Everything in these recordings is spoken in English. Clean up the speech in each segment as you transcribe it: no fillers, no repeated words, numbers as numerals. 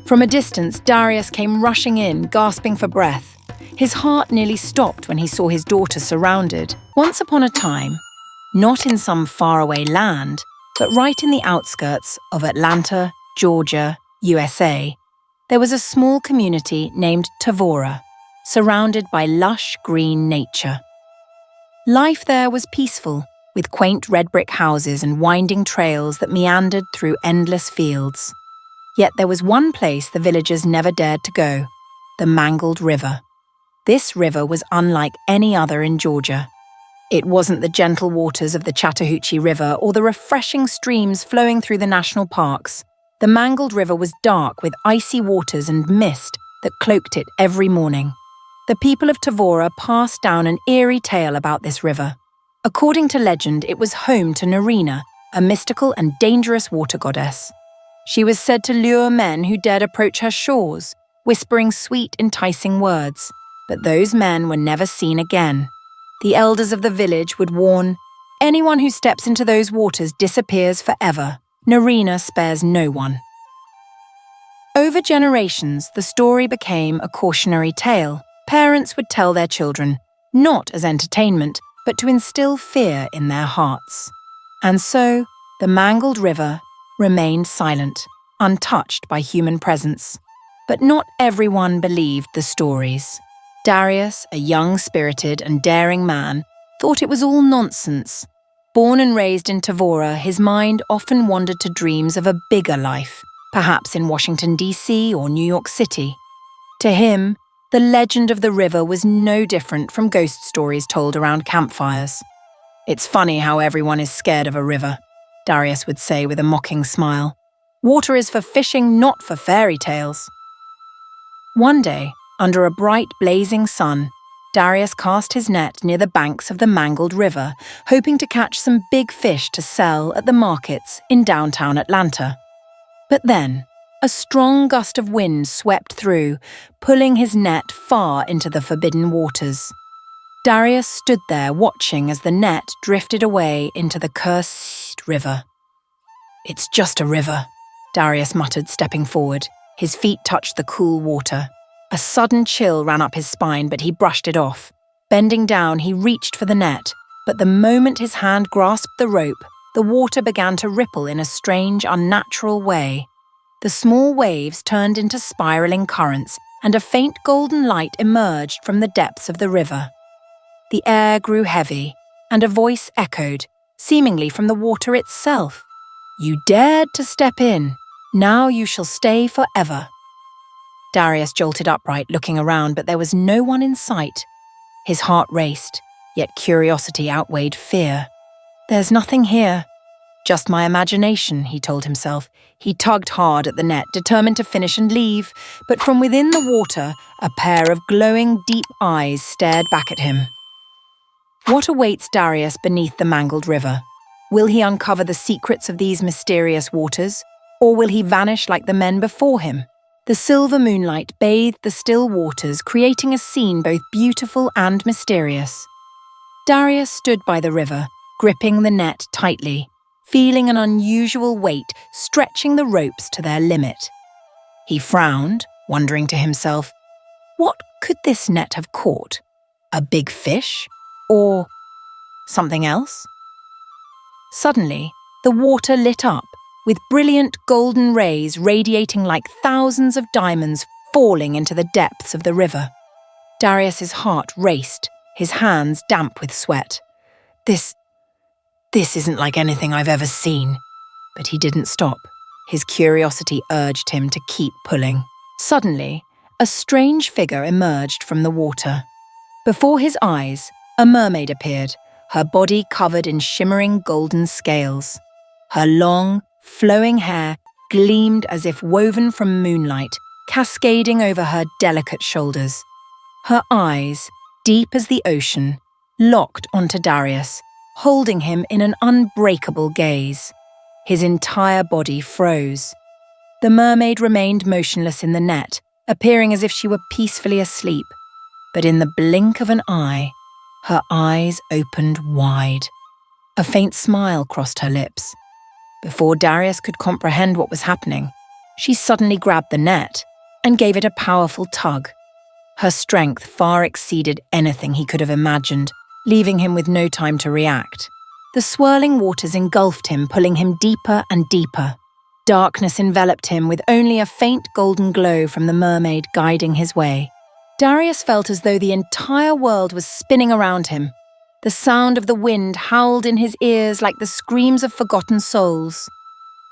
From a distance, Darius came rushing in, gasping for breath. His heart nearly stopped when he saw his daughter surrounded. Once upon a time, not in some faraway land, but right in the outskirts of Atlanta, Georgia, USA, there was a small community named Tavora, surrounded by lush green nature. Life there was peaceful, with quaint red brick houses and winding trails that meandered through endless fields. Yet there was one place the villagers never dared to go: the Mangled River. This river was unlike any other in Georgia. It wasn't the gentle waters of the Chattahoochee River or the refreshing streams flowing through the national parks. The Mangled River was dark with icy waters and mist that cloaked it every morning. The people of Tavora passed down an eerie tale about this river. According to legend, it was home to Narina, a mystical and dangerous water goddess. She was said to lure men who dared approach her shores, whispering sweet, enticing words. But those men were never seen again. The elders of the village would warn, anyone who steps into those waters disappears forever. Narina spares no one. Over generations, the story became a cautionary tale. Parents would tell their children, not as entertainment, but to instill fear in their hearts. And so, the Mangled River remained silent, untouched by human presence. But not everyone believed the stories. Darius, a young, spirited and daring man, thought it was all nonsense. Born and raised in Tavora, his mind often wandered to dreams of a bigger life, perhaps in Washington, D.C. or New York City. To him, the legend of the river was no different from ghost stories told around campfires. "It's funny how everyone is scared of a river," Darius would say with a mocking smile. "Water is for fishing, not for fairy tales." One day, under a bright, blazing sun, Darius cast his net near the banks of the Mangled River, hoping to catch some big fish to sell at the markets in downtown Atlanta. But then, a strong gust of wind swept through, pulling his net far into the forbidden waters. Darius stood there watching as the net drifted away into the cursed river. "It's just a river," Darius muttered, stepping forward. His feet touched the cool water. A sudden chill ran up his spine, but he brushed it off. Bending down, he reached for the net, but the moment his hand grasped the rope, the water began to ripple in a strange, unnatural way. The small waves turned into spiraling currents, and a faint golden light emerged from the depths of the river. The air grew heavy, and a voice echoed, seemingly from the water itself. "You dared to step in. Now you shall stay forever." Darius jolted upright, looking around, but there was no one in sight. His heart raced, yet curiosity outweighed fear. "There's nothing here. Just my imagination," he told himself. He tugged hard at the net, determined to finish and leave, but from within the water, a pair of glowing, deep eyes stared back at him. What awaits Darius beneath the Mangled River? Will he uncover the secrets of these mysterious waters, or will he vanish like the men before him? The silver moonlight bathed the still waters, creating a scene both beautiful and mysterious. Darius stood by the river, gripping the net tightly, feeling an unusual weight stretching the ropes to their limit. He frowned, wondering to himself, what could this net have caught? A big fish? Or something else? Suddenly, the water lit up, with brilliant golden rays radiating like thousands of diamonds falling into the depths of the river. Darius's heart raced, his hands damp with sweat. This isn't like anything I've ever seen. But he didn't stop. His curiosity urged him to keep pulling. Suddenly, a strange figure emerged from the water. Before his eyes, a mermaid appeared, her body covered in shimmering golden scales. Her long, flowing hair gleamed as if woven from moonlight, cascading over her delicate shoulders. Her eyes, deep as the ocean, locked onto Darius, holding him in an unbreakable gaze. His entire body froze. The mermaid remained motionless in the net, appearing as if she were peacefully asleep. But in the blink of an eye, her eyes opened wide. A faint smile crossed her lips. Before Darius could comprehend what was happening, She suddenly grabbed the net and gave it a powerful tug. Her strength far exceeded anything he could have imagined, leaving him with no time to react. The swirling waters engulfed him, pulling him deeper and deeper. Darkness enveloped him with only a faint golden glow from the mermaid guiding his way. Darius felt as though the entire world was spinning around him. The sound of the wind howled in his ears like the screams of forgotten souls.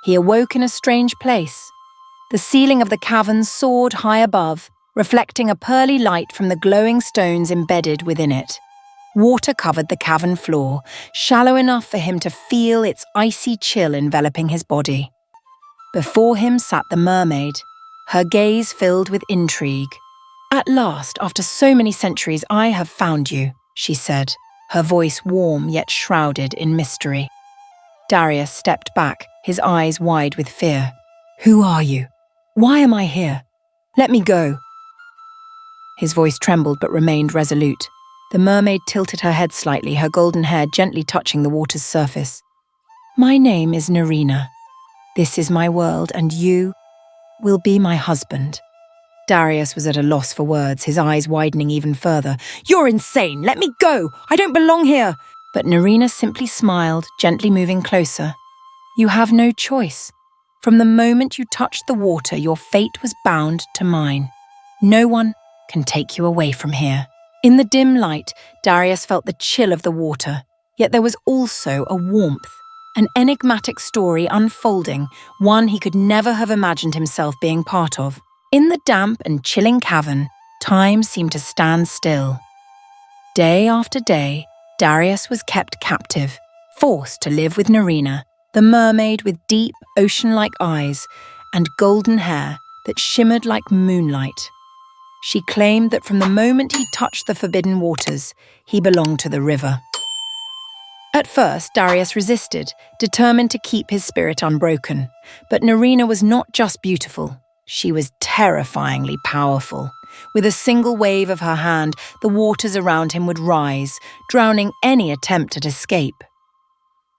He awoke in a strange place. The ceiling of the cavern soared high above, reflecting a pearly light from the glowing stones embedded within it. Water covered the cavern floor, shallow enough for him to feel its icy chill enveloping his body. Before him sat the mermaid, her gaze filled with intrigue. "At last, after so many centuries, I have found you," she said, her voice warm yet shrouded in mystery. Darius stepped back, his eyes wide with fear. "Who are you? Why am I here? Let me go." His voice trembled but remained resolute. The mermaid tilted her head slightly, her golden hair gently touching the water's surface. "My name is Nerina. This is my world, and you will be my husband." Darius was at a loss for words, his eyes widening even further. "You're insane! Let me go! I don't belong here!" But Nerina simply smiled, gently moving closer. "You have no choice. From the moment you touched the water, your fate was bound to mine. No one can take you away from here." In the dim light, Darius felt the chill of the water, yet there was also a warmth, an enigmatic story unfolding, one he could never have imagined himself being part of. In the damp and chilling cavern, time seemed to stand still. Day after day, Darius was kept captive, forced to live with Nerina, the mermaid with deep, ocean-like eyes and golden hair that shimmered like moonlight. She claimed that from the moment he touched the forbidden waters, he belonged to the river. At first, Darius resisted, determined to keep his spirit unbroken. But Nerina was not just beautiful. She was terrifyingly powerful. With a single wave of her hand, the waters around him would rise, drowning any attempt at escape.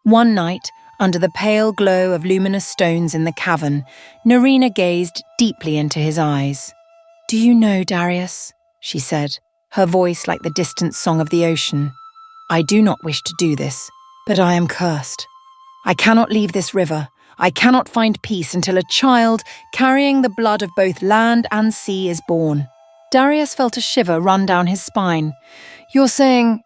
One night, under the pale glow of luminous stones in the cavern, Nerina gazed deeply into his eyes. "Do you know, Darius?" she said, her voice like the distant song of the ocean. "I do not wish to do this, but I am cursed. I cannot leave this river. I cannot find peace until a child carrying the blood of both land and sea is born." Darius felt a shiver run down his spine. "You're saying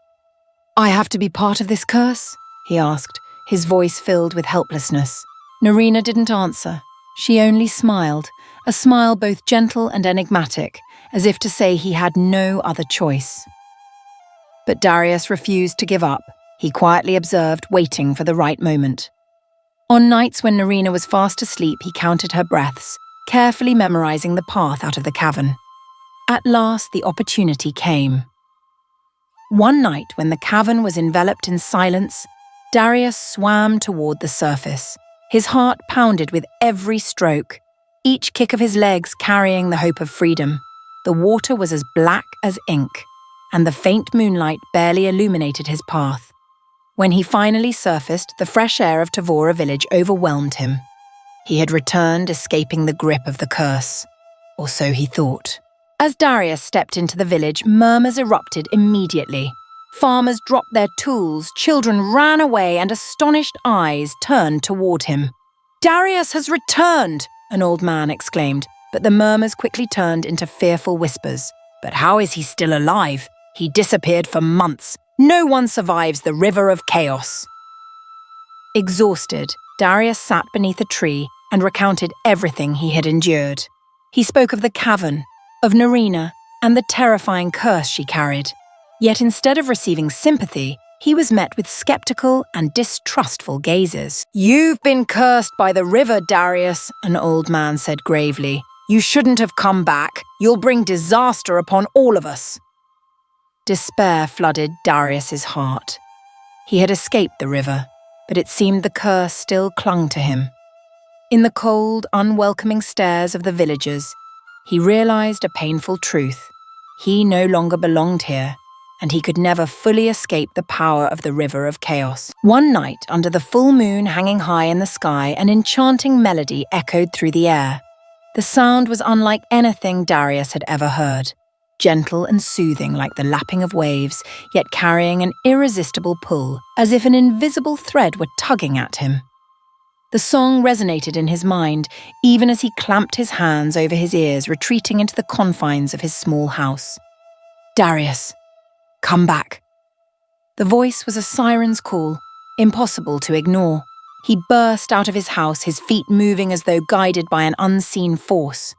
I have to be part of this curse?" he asked, his voice filled with helplessness. Nerina didn't answer. She only smiled, a smile both gentle and enigmatic, as if to say he had no other choice. But Darius refused to give up. He quietly observed, waiting for the right moment. On nights when Nerina was fast asleep, he counted her breaths, carefully memorizing the path out of the cavern. At last, the opportunity came. One night, when the cavern was enveloped in silence, Darius swam toward the surface. His heart pounded with every stroke, each kick of his legs carrying the hope of freedom. The water was as black as ink, and the faint moonlight barely illuminated his path. When he finally surfaced, the fresh air of Tavora village overwhelmed him. He had returned, escaping the grip of the curse. Or so he thought. As Darius stepped into the village, murmurs erupted immediately. Farmers dropped their tools, children ran away, and astonished eyes turned toward him. "Darius has returned!" an old man exclaimed, but the murmurs quickly turned into fearful whispers. "But how is he still alive? He disappeared for months. No one survives the river of chaos." Exhausted, Darius sat beneath a tree and recounted everything he had endured. He spoke of the cavern, of Nerina, and the terrifying curse she carried. Yet instead of receiving sympathy, he was met with skeptical and distrustful gazes. "You've been cursed by the river, Darius," an old man said gravely. "You shouldn't have come back. You'll bring disaster upon all of us." Despair flooded Darius's heart. He had escaped the river, but it seemed the curse still clung to him. In the cold, unwelcoming stares of the villagers, he realized a painful truth. He no longer belonged here, and he could never fully escape the power of the river of chaos. One night, under the full moon hanging high in the sky, an enchanting melody echoed through the air. The sound was unlike anything Darius had ever heard, gentle and soothing like the lapping of waves, yet carrying an irresistible pull, as if an invisible thread were tugging at him. The song resonated in his mind, even as he clamped his hands over his ears, retreating into the confines of his small house. "Darius, come back." The voice was a siren's call, impossible to ignore. He burst out of his house, his feet moving as though guided by an unseen force.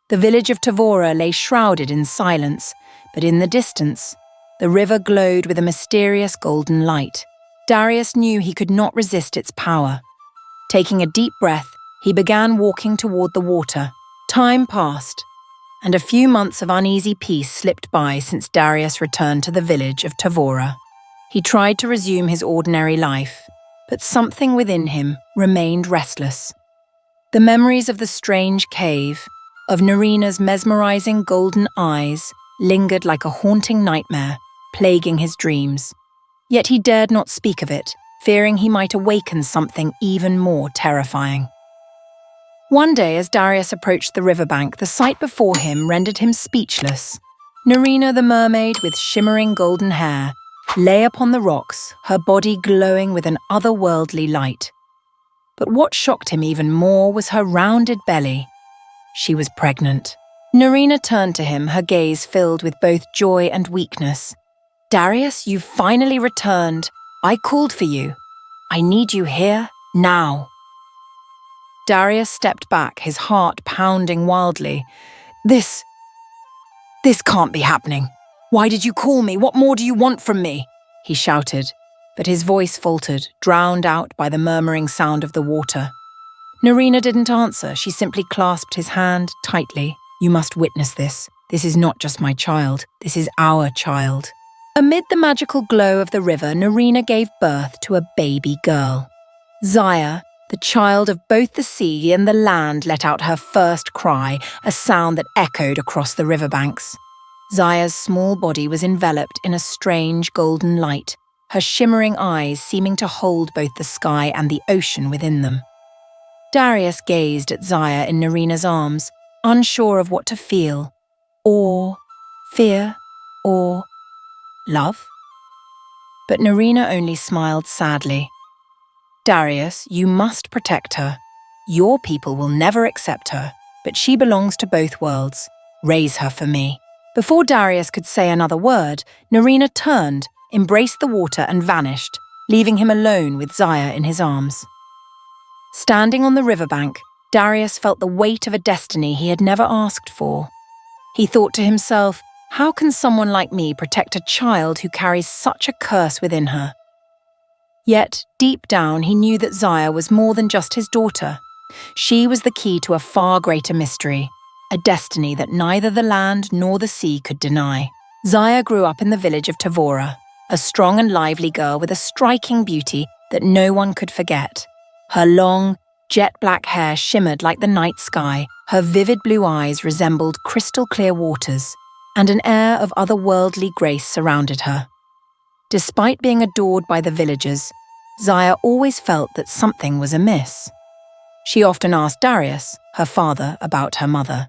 The village of Tavora lay shrouded in silence, but in the distance, the river glowed with a mysterious golden light. Darius knew he could not resist its power. Taking a deep breath, he began walking toward the water. Time passed, and a few months of uneasy peace slipped by since Darius returned to the village of Tavora. He tried to resume his ordinary life, but something within him remained restless. The memories of the strange cave, of Nerina's mesmerizing golden eyes, lingered like a haunting nightmare, plaguing his dreams. Yet he dared not speak of it, fearing he might awaken something even more terrifying. One day, as Darius approached the riverbank, the sight before him rendered him speechless. Nerina the mermaid, with shimmering golden hair, lay upon the rocks, her body glowing with an otherworldly light. But what shocked him even more was her rounded belly. She was pregnant. Nerina turned to him, her gaze filled with both joy and weakness. "Darius, you've finally returned. I called for you. I need you here, now." Darius stepped back, his heart pounding wildly. This can't be happening. "Why did you call me? What more do you want from me?" he shouted, but his voice faltered, drowned out by the murmuring sound of the water. Nerina didn't answer. She simply clasped his hand tightly. "You must witness this. This is not just my child. This is our child." Amid the magical glow of the river, Nerina gave birth to a baby girl. Zaya, the child of both the sea and the land, let out her first cry, a sound that echoed across the riverbanks. Zaya's small body was enveloped in a strange golden light, her shimmering eyes seeming to hold both the sky and the ocean within them. Darius gazed at Zaya in Nerina's arms, unsure of what to feel. Awe, fear, or love? But Nerina only smiled sadly. "Darius, you must protect her. Your people will never accept her, but she belongs to both worlds. Raise her for me." Before Darius could say another word, Nerina turned, embraced the water and vanished, leaving him alone with Zaya in his arms. Standing on the riverbank, Darius felt the weight of a destiny he had never asked for. He thought to himself, how can someone like me protect a child who carries such a curse within her? Yet, deep down, he knew that Zaya was more than just his daughter. She was the key to a far greater mystery, a destiny that neither the land nor the sea could deny. Zaya grew up in the village of Tavora, a strong and lively girl with a striking beauty that no one could forget. Her long, jet-black hair shimmered like the night sky, her vivid blue eyes resembled crystal-clear waters, and an air of otherworldly grace surrounded her. Despite being adored by the villagers, Zaya always felt that something was amiss. She often asked Darius, her father, about her mother.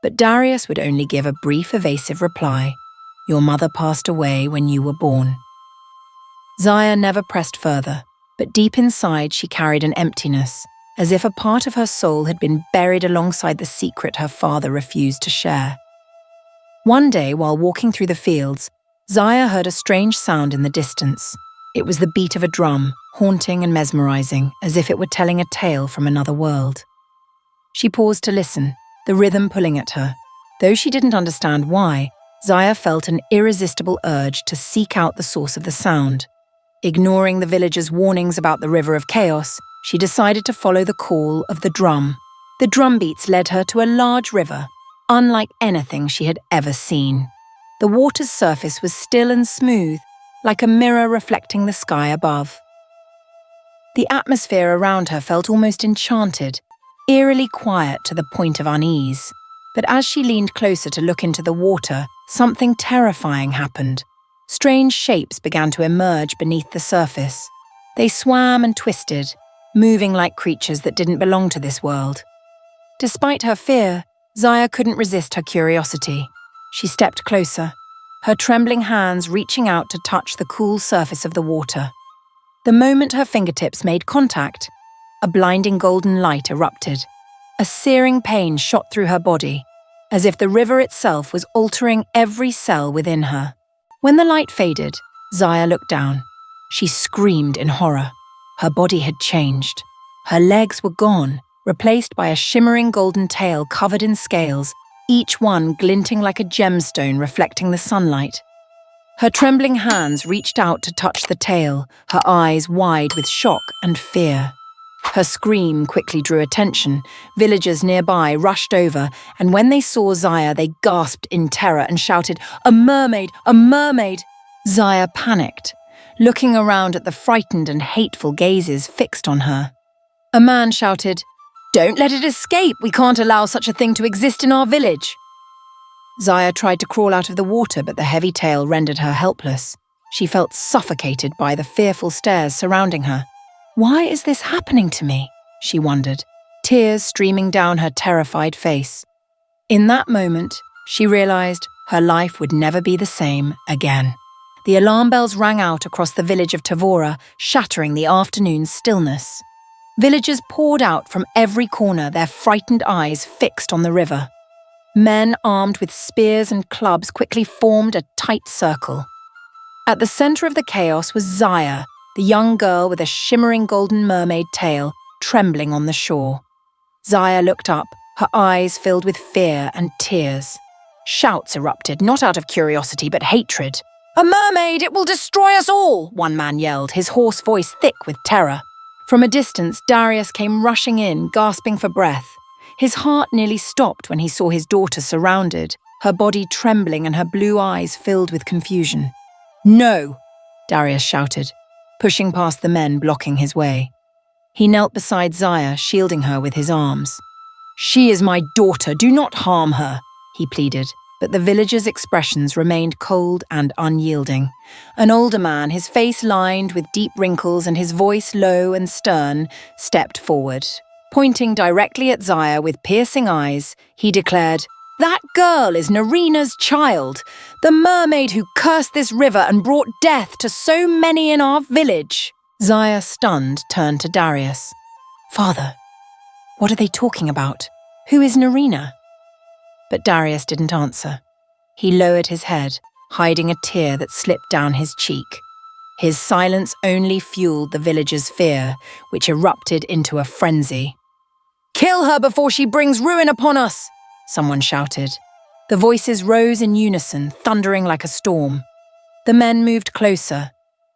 But Darius would only give a brief, evasive reply. "Your mother passed away when you were born." Zaya never pressed further, but deep inside she carried an emptiness, as if a part of her soul had been buried alongside the secret her father refused to share. One day, while walking through the fields, Zaya heard a strange sound in the distance. It was the beat of a drum, haunting and mesmerizing, as if it were telling a tale from another world. She paused to listen, the rhythm pulling at her. Though she didn't understand why, Zaya felt an irresistible urge to seek out the source of the sound. Ignoring the villagers' warnings about the river of chaos, she decided to follow the call of the drum. The drum beats led her to a large river, unlike anything she had ever seen. The water's surface was still and smooth, like a mirror reflecting the sky above. The atmosphere around her felt almost enchanted, eerily quiet to the point of unease. But as she leaned closer to look into the water, something terrifying happened. Strange shapes began to emerge beneath the surface. They swam and twisted, moving like creatures that didn't belong to this world. Despite her fear, Zaya couldn't resist her curiosity. She stepped closer, her trembling hands reaching out to touch the cool surface of the water. The moment her fingertips made contact, a blinding golden light erupted. A searing pain shot through her body, as if the river itself was altering every cell within her. When the light faded, Zaya looked down. She screamed in horror. Her body had changed. Her legs were gone, replaced by a shimmering golden tail covered in scales, each one glinting like a gemstone reflecting the sunlight. Her trembling hands reached out to touch the tail, her eyes wide with shock and fear. Her scream quickly drew attention. Villagers nearby rushed over, and when they saw Zaya, they gasped in terror and shouted, "A mermaid! A mermaid!" Zaya panicked, looking around at the frightened and hateful gazes fixed on her. A man shouted, "Don't let it escape! We can't allow such a thing to exist in our village!" Zaya tried to crawl out of the water, but the heavy tail rendered her helpless. She felt suffocated by the fearful stares surrounding her. "Why is this happening to me?" she wondered, tears streaming down her terrified face. In that moment, she realized her life would never be the same again. The alarm bells rang out across the village of Tavora, shattering the afternoon's stillness. Villagers poured out from every corner, their frightened eyes fixed on the river. Men armed with spears and clubs quickly formed a tight circle. At the center of the chaos was Zaya, the young girl with a shimmering golden mermaid tail, trembling on the shore. Zaya looked up, her eyes filled with fear and tears. Shouts erupted, not out of curiosity but hatred. "A mermaid! It will destroy us all!" one man yelled, his hoarse voice thick with terror. From a distance, Darius came rushing in, gasping for breath. His heart nearly stopped when he saw his daughter surrounded, her body trembling and her blue eyes filled with confusion. "No!" Darius shouted, pushing past the men blocking his way. He knelt beside Zaya, shielding her with his arms. "She is my daughter, do not harm her," he pleaded, but the villagers' expressions remained cold and unyielding. An older man, his face lined with deep wrinkles and his voice low and stern, stepped forward. Pointing directly at Zaya with piercing eyes, he declared, "That girl is Narina's child, the mermaid who cursed this river and brought death to so many in our village." Zaya, stunned, turned to Darius. "Father, what are they talking about? Who is Narina?" But Darius didn't answer. He lowered his head, hiding a tear that slipped down his cheek. His silence only fueled the villagers' fear, which erupted into a frenzy. "Kill her before she brings ruin upon us!" someone shouted. The voices rose in unison, thundering like a storm. The men moved closer,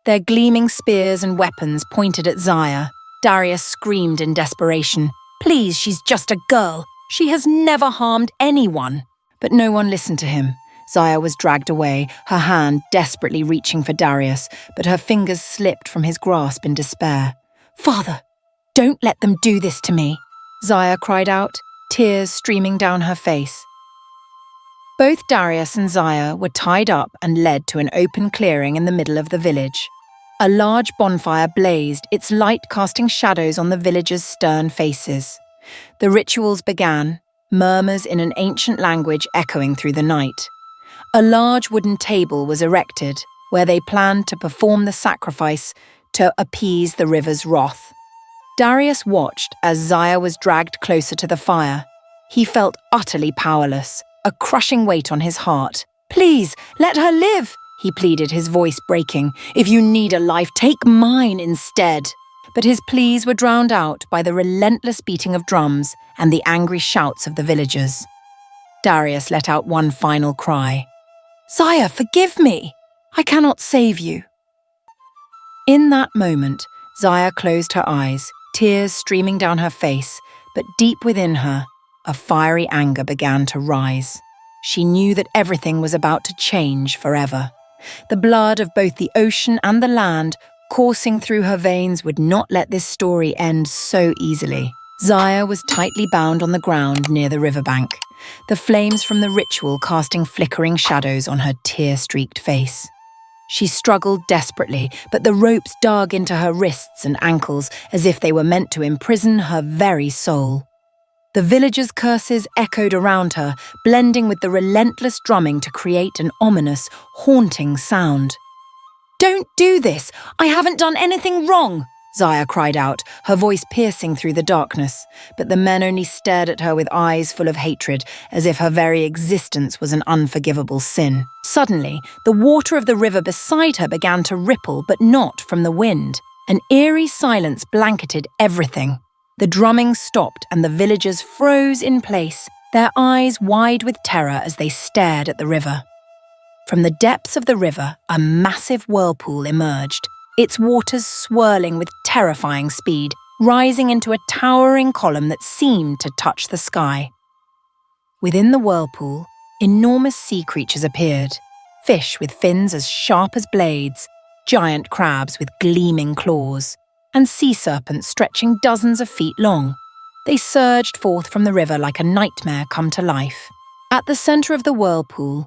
their gleaming spears and weapons pointed at Zaya. Darius screamed in desperation, "Please, she's just a girl. She has never harmed anyone." But no one listened to him. Zaya was dragged away, her hand desperately reaching for Darius, but her fingers slipped from his grasp in despair. "Father, don't let them do this to me," Zaya cried out, tears streaming down her face. Both Darius and Zaya were tied up and led to an open clearing in the middle of the village. A large bonfire blazed, its light casting shadows on the villagers' stern faces. The rituals began, murmurs in an ancient language echoing through the night. A large wooden table was erected, where they planned to perform the sacrifice to appease the river's wrath. Darius watched as Zaya was dragged closer to the fire. He felt utterly powerless, a crushing weight on his heart. "Please, let her live," he pleaded, his voice breaking. "If you need a life, take mine instead." But his pleas were drowned out by the relentless beating of drums and the angry shouts of the villagers. Darius let out one final cry. "Zaya, forgive me! I cannot save you." In that moment, Zaya closed her eyes, tears streaming down her face, but deep within her, a fiery anger began to rise. She knew that everything was about to change forever. The blood of both the ocean and the land coursing through her veins would not let this story end so easily. Zaya was tightly bound on the ground near the riverbank, the flames from the ritual casting flickering shadows on her tear-streaked face. She struggled desperately, but the ropes dug into her wrists and ankles as if they were meant to imprison her very soul. The villagers' curses echoed around her, blending with the relentless drumming to create an ominous, haunting sound. "Don't do this! I haven't done anything wrong!" Zaya cried out, her voice piercing through the darkness, but the men only stared at her with eyes full of hatred, as if her very existence was an unforgivable sin. Suddenly, the water of the river beside her began to ripple, but not from the wind. An eerie silence blanketed everything. The drumming stopped and the villagers froze in place, their eyes wide with terror as they stared at the river. From the depths of the river, a massive whirlpool emerged, its waters swirling with terrifying speed, rising into a towering column that seemed to touch the sky. Within the whirlpool, enormous sea creatures appeared, fish with fins as sharp as blades, giant crabs with gleaming claws, and sea serpents stretching dozens of feet long. They surged forth from the river like a nightmare come to life. At the center of the whirlpool,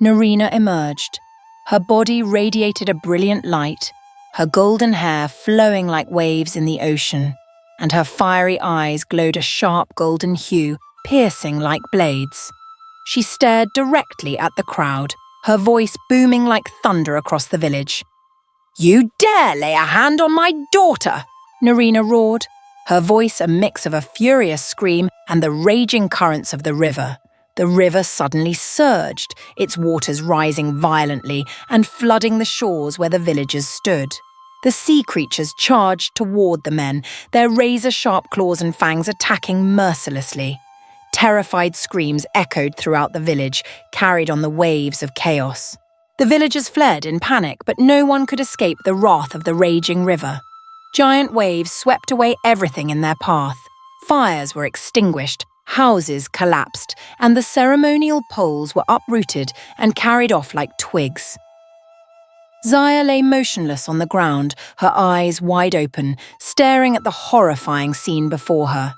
Narina emerged. Her body radiated a brilliant light, her golden hair flowing like waves in the ocean, and her fiery eyes glowed a sharp golden hue, piercing like blades. She stared directly at the crowd, her voice booming like thunder across the village. "You dare lay a hand on my daughter!" Narina roared, her voice a mix of a furious scream and the raging currents of the river. The river suddenly surged, its waters rising violently and flooding the shores where the villagers stood. The sea creatures charged toward the men, their razor-sharp claws and fangs attacking mercilessly. Terrified screams echoed throughout the village, carried on the waves of chaos. The villagers fled in panic, but no one could escape the wrath of the raging river. Giant waves swept away everything in their path. Fires were extinguished, houses collapsed, and the ceremonial poles were uprooted and carried off like twigs. Zaya lay motionless on the ground, her eyes wide open, staring at the horrifying scene before her.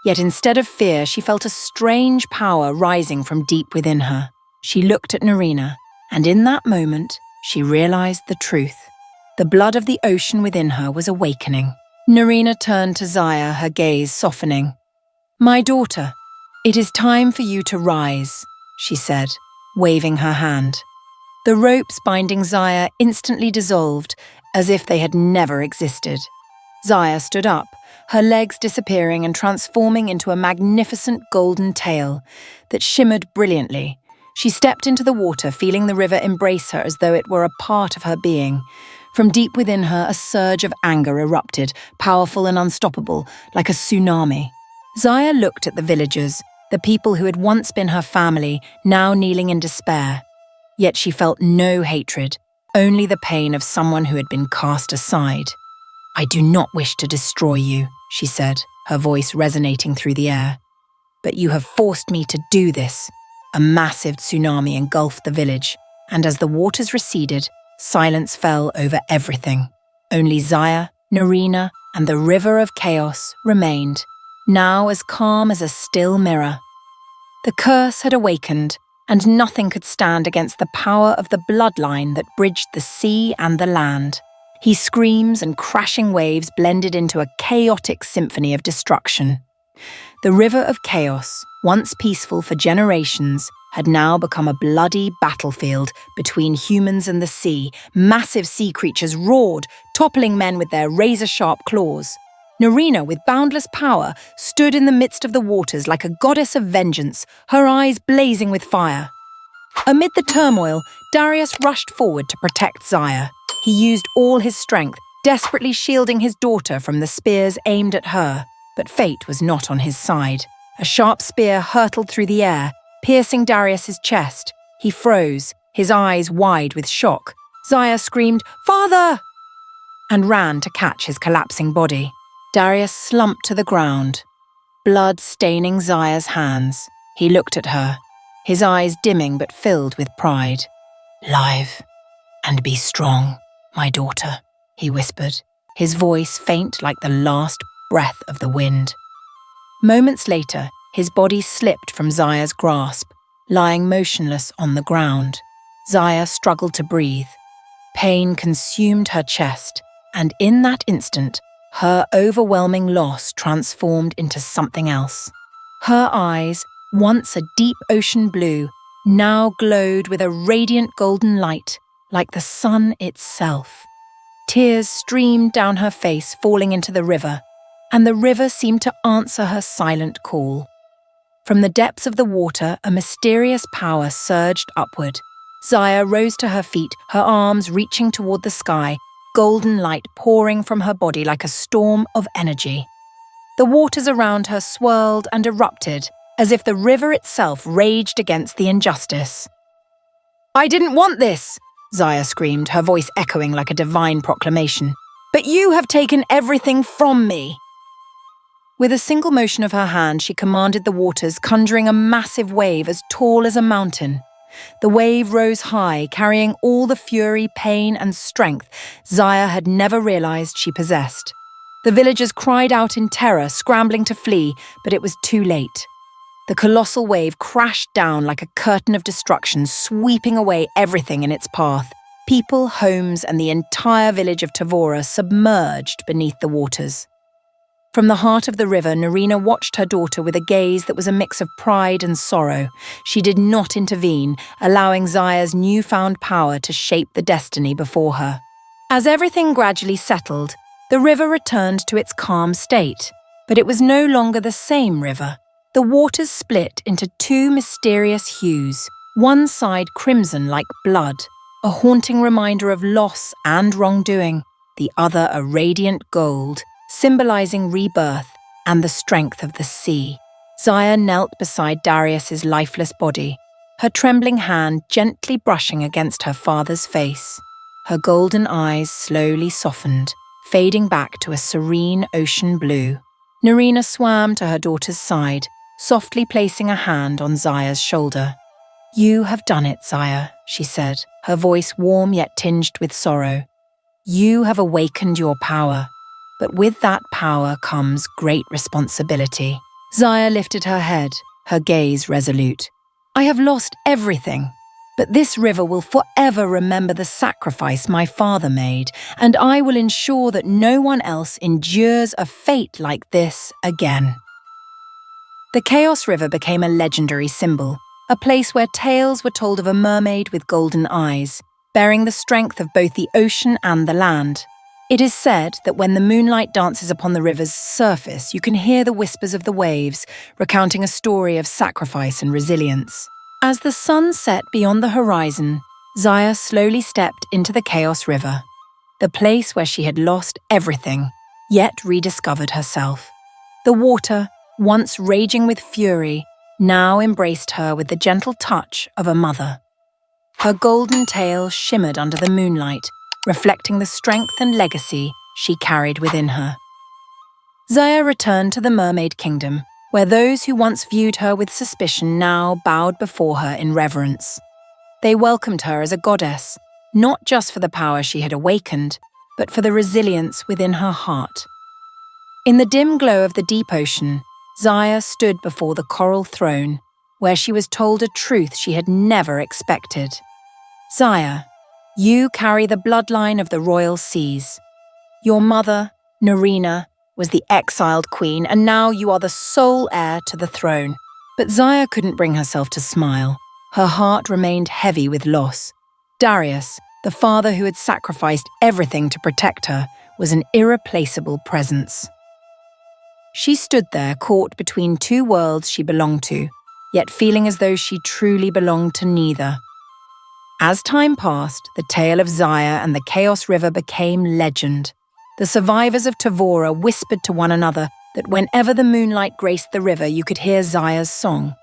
Yet instead of fear, she felt a strange power rising from deep within her. She looked at Narina, and in that moment, she realized the truth. The blood of the ocean within her was awakening. Narina turned to Zaya, her gaze softening. "My daughter, it is time for you to rise," she said, waving her hand. The ropes binding Zaya instantly dissolved, as if they had never existed. Zaya stood up, her legs disappearing and transforming into a magnificent golden tail that shimmered brilliantly. She stepped into the water, feeling the river embrace her as though it were a part of her being. From deep within her, a surge of anger erupted, powerful and unstoppable, like a tsunami. Zaya looked at the villagers, the people who had once been her family, now kneeling in despair. Yet she felt no hatred, only the pain of someone who had been cast aside. "I do not wish to destroy you," she said, her voice resonating through the air. "But you have forced me to do this." A massive tsunami engulfed the village, and as the waters receded, silence fell over everything. Only Zaya, Narina, and the river of chaos remained, now as calm as a still mirror. The curse had awakened, and nothing could stand against the power of the bloodline that bridged the sea and the land. His screams and crashing waves blended into a chaotic symphony of destruction. The river of chaos, once peaceful for generations, had now become a bloody battlefield between humans and the sea. Massive sea creatures roared, toppling men with their razor-sharp claws. Narina, with boundless power, stood in the midst of the waters like a goddess of vengeance, her eyes blazing with fire. Amid the turmoil, Darius rushed forward to protect Zaya. He used all his strength, desperately shielding his daughter from the spears aimed at her. But fate was not on his side. A sharp spear hurtled through the air, piercing Darius's chest. He froze, his eyes wide with shock. Zaya screamed, "Father!" and ran to catch his collapsing body. Darius slumped to the ground, blood staining Zaya's hands. He looked at her, his eyes dimming but filled with pride. "Live and be strong, my daughter," he whispered, his voice faint like the last breath of the wind. Moments later, his body slipped from Zaya's grasp, lying motionless on the ground. Zaya struggled to breathe. Pain consumed her chest, and in that instant, her overwhelming loss transformed into something else. Her eyes, once a deep ocean blue, now glowed with a radiant golden light, like the sun itself. Tears streamed down her face, falling into the river, and the river seemed to answer her silent call. From the depths of the water, a mysterious power surged upward. Zaya rose to her feet, her arms reaching toward the sky, golden light pouring from her body like a storm of energy. The waters around her swirled and erupted, as if the river itself raged against the injustice. "I didn't want this!" Zaya screamed, her voice echoing like a divine proclamation. "But you have taken everything from me!" With a single motion of her hand, she commanded the waters, conjuring a massive wave as tall as a mountain. The wave rose high, carrying all the fury, pain, and strength Zaya had never realized she possessed. The villagers cried out in terror, scrambling to flee, but it was too late. The colossal wave crashed down like a curtain of destruction, sweeping away everything in its path. People, homes, and the entire village of Tavora submerged beneath the waters. From the heart of the river, Narina watched her daughter with a gaze that was a mix of pride and sorrow. She did not intervene, allowing Zaya's newfound power to shape the destiny before her. As everything gradually settled, the river returned to its calm state, but it was no longer the same river. The waters split into two mysterious hues, one side crimson like blood, a haunting reminder of loss and wrongdoing, the other a radiant gold, symbolizing rebirth and the strength of the sea. Zaya knelt beside Darius's lifeless body, her trembling hand gently brushing against her father's face. Her golden eyes slowly softened, fading back to a serene ocean blue. Narina swam to her daughter's side, softly placing a hand on Zaya's shoulder. "You have done it, Zaya," she said, her voice warm yet tinged with sorrow. "You have awakened your power. But with that power comes great responsibility." Zaya lifted her head, her gaze resolute. "I have lost everything, but this river will forever remember the sacrifice my father made, and I will ensure that no one else endures a fate like this again." The Chaos River became a legendary symbol, a place where tales were told of a mermaid with golden eyes, bearing the strength of both the ocean and the land. It is said that when the moonlight dances upon the river's surface, you can hear the whispers of the waves, recounting a story of sacrifice and resilience. As the sun set beyond the horizon, Zaya slowly stepped into the Chaos River, the place where she had lost everything, yet rediscovered herself. The water, once raging with fury, now embraced her with the gentle touch of a mother. Her golden tail shimmered under the moonlight, reflecting the strength and legacy she carried within her. Zaya returned to the Mermaid Kingdom, where those who once viewed her with suspicion now bowed before her in reverence. They welcomed her as a goddess, not just for the power she had awakened, but for the resilience within her heart. In the dim glow of the deep ocean, Zaya stood before the coral throne, where she was told a truth she had never expected. "Zaya, you carry the bloodline of the royal seas. Your mother, Narina, was the exiled queen, and now you are the sole heir to the throne." But Zaya couldn't bring herself to smile. Her heart remained heavy with loss. Darius, the father who had sacrificed everything to protect her, was an irreplaceable presence. She stood there, caught between two worlds she belonged to, yet feeling as though she truly belonged to neither. As time passed, the tale of Zaya and the Chaos River became legend. The survivors of Tavora whispered to one another that whenever the moonlight graced the river, you could hear Zaya's song.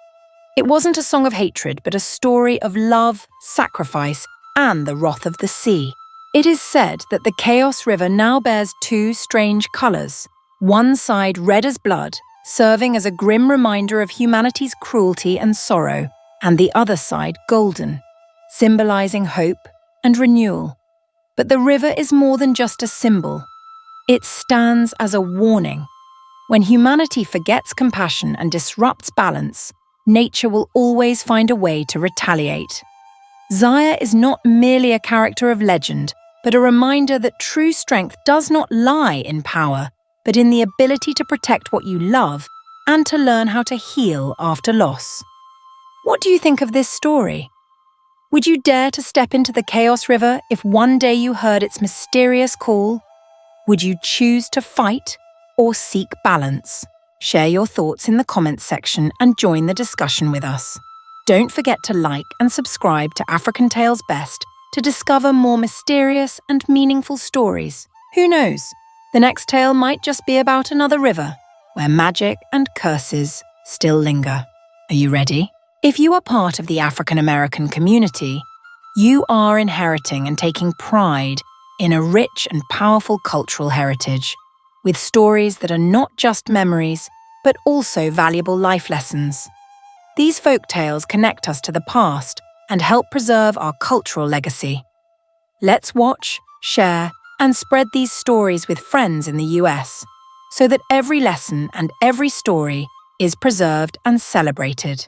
It wasn't a song of hatred, but a story of love, sacrifice, and the wrath of the sea. It is said that the Chaos River now bears two strange colours, one side red as blood, serving as a grim reminder of humanity's cruelty and sorrow, and the other side golden, symbolising hope and renewal. But the river is more than just a symbol. It stands as a warning. When humanity forgets compassion and disrupts balance, nature will always find a way to retaliate. Zaya is not merely a character of legend, but a reminder that true strength does not lie in power, but in the ability to protect what you love and to learn how to heal after loss. What do you think of this story? Would you dare to step into the Chaos River if one day you heard its mysterious call? Would you choose to fight or seek balance? Share your thoughts in the comments section and join the discussion with us. Don't forget to like and subscribe to African Tales Best to discover more mysterious and meaningful stories. Who knows? The next tale might just be about another river where magic and curses still linger. Are you ready? If you are part of the African American community, you are inheriting and taking pride in a rich and powerful cultural heritage, with stories that are not just memories, but also valuable life lessons. These folk tales connect us to the past and help preserve our cultural legacy. Let's watch, share, and spread these stories with friends in the US, so that every lesson and every story is preserved and celebrated.